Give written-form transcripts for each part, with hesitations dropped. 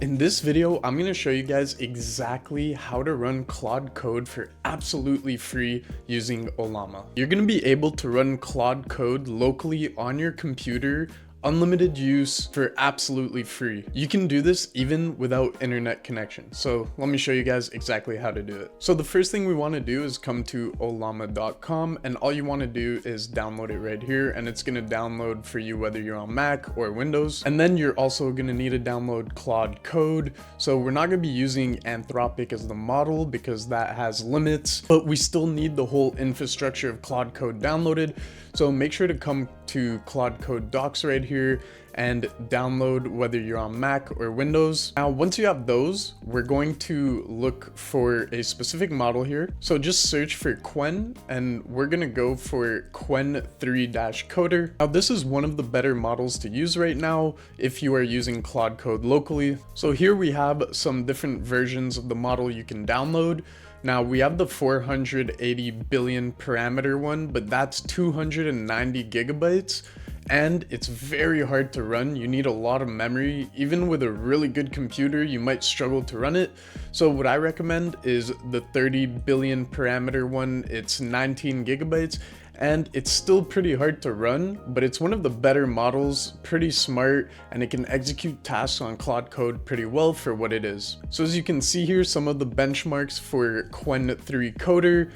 In this video, I'm going to show you guys exactly how to run Claude Code for absolutely free using Ollama. You're going to be able to run Claude Code locally on your computer, unlimited use for absolutely free. You can do this even without internet connection. So let me show you guys exactly how to do it. So the first thing we want to do is come to ollama.com, and all you want to do is download it right here, and it's going to download for you whether you're on Mac or Windows. And then you're also going to need to download Claude Code. So we're not going to be using Anthropic as the model because that has limits, but we still need the whole infrastructure of Claude Code downloaded. So make sure to come to Claude Code docs right here and download whether you're on Mac or Windows. Now, once you have those, we're going to look for a specific model here. So just search for Qwen, and we're gonna go for Qwen-3 Coder. Now, this is one of the better models to use right now if you are using Claude Code locally. So here we have some different versions of the model you can download. Now, we have the 480 billion parameter one, but that's 290 gigabytes, and it's very hard to run. You need a lot of memory. Even with a really good computer, you might struggle to run it. So what I recommend is the 30 billion parameter one. It's 19 gigabytes. And it's still pretty hard to run, but it's one of the better models, pretty smart, and it can execute tasks on Claude Code pretty well for what it is. So as you can see here, some of the benchmarks for Qwen-3 Coder.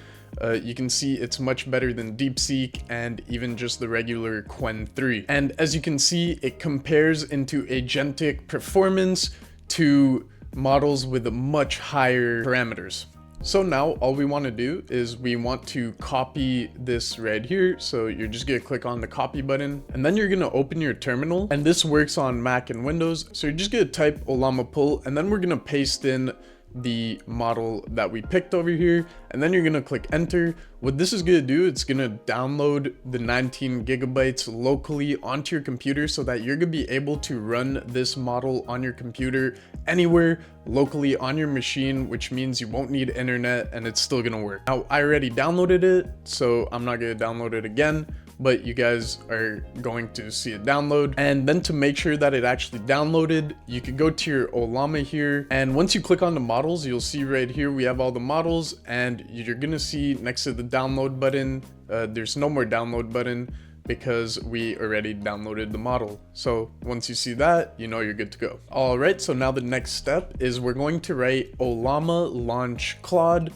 You can see it's much better than DeepSeek and even just the regular Qwen-3. And as you can see, it compares into agentic performance to models with much higher parameters. So now all we want to do is we want to copy this right here. So you're just going to click on the copy button, and then you're going to open your terminal, and this works on Mac and Windows. So you're just going to type Ollama pull, and then we're going to paste in the model that we picked over here, and then you're going to click enter. What this is going to do, it's going to download the 19 gigabytes locally onto your computer so that you're going to be able to run this model on your computer anywhere locally on your machine, which means you won't need internet and it's still going to work. Now, I already downloaded it, so I'm not going to download it again, but you guys are going to see it download. And then to make sure that it actually downloaded, you could go to your Ollama here, and once you click on the models, you'll see right here we have all the models, and you're gonna see next to the download button, there's no more download button because we already downloaded the model. So once you see that, you know you're good to go. All right, so now the next step is we're going to write Ollama launch Claude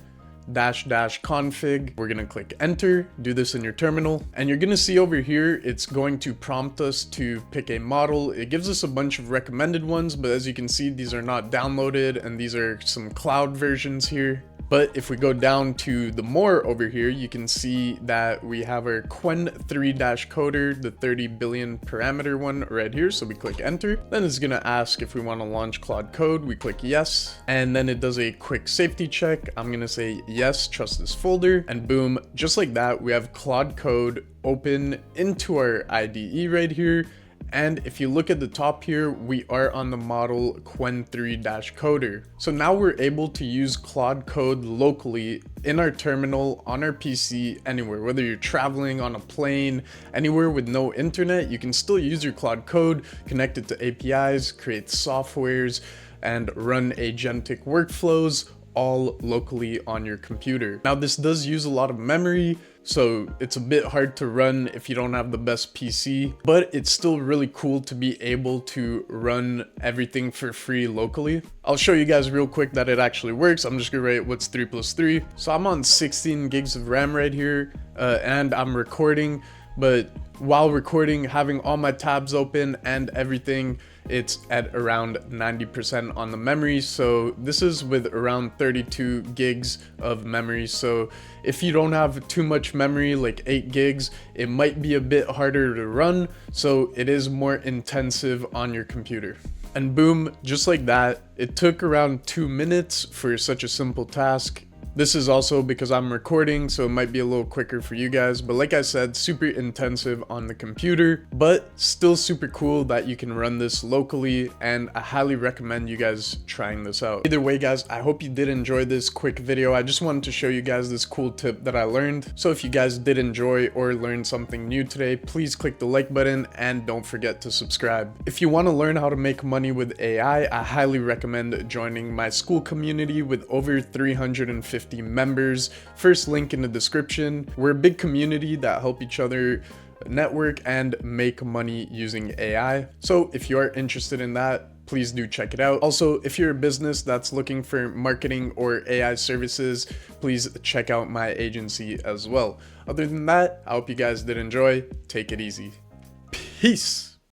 --config. We're gonna click enter, do this in your terminal, and you're gonna see over here it's going to prompt us to pick a model. It gives us a bunch of recommended ones, but as you can see, these are not downloaded, and these are some cloud versions here. But if we go down to the more over here, you can see that we have our Qwen-3 Coder, the 30 billion parameter one right here. So we click enter. Then it's going to ask if we want to launch Claude Code. We click yes. And then it does a quick safety check. I'm going to say yes, trust this folder. And boom, just like that, we have Claude Code open into our IDE right here. And if you look at the top here, we are on the model Qwen-3 Coder. So now we're able to use Claude Code locally in our terminal, on our PC, anywhere. Whether you're traveling on a plane, anywhere with no internet, you can still use your Claude Code, connect it to APIs, create softwares, and run agentic workflows all locally on your computer. Now, this does use a lot of memory, so it's a bit hard to run if you don't have the best PC, but it's still really cool to be able to run everything for free locally. I'll show you guys real quick that it actually works. I'm just gonna write what's 3 plus 3. So I'm on 16 gigs of RAM right here, and I'm recording, but while recording, having all my tabs open and everything, it's at around 90% on the memory. So this is with around 32 gigs of memory. So if you don't have too much memory, like 8 gigs, it might be a bit harder to run. So it is more intensive on your computer. And boom, just like that, it took around 2 minutes for such a simple task. This is also because I'm recording, so it might be a little quicker for you guys, but like I said, super intensive on the computer, but still super cool that you can run this locally, and I highly recommend you guys trying this out. Either way guys, I hope you did enjoy this quick video. I just wanted to show you guys this cool tip that I learned. So if you guys did enjoy or learn something new today, please click the like button and don't forget to subscribe. If you want to learn how to make money with AI, I highly recommend joining my school community with over 350 members. First link in the description. We're a big community that help each other network and make money using AI. So if you are interested in that, please do check it out. Also, if you're a business that's looking for marketing or AI services, please check out my agency as well. Other than that, I hope you guys did enjoy. Take it easy. Peace.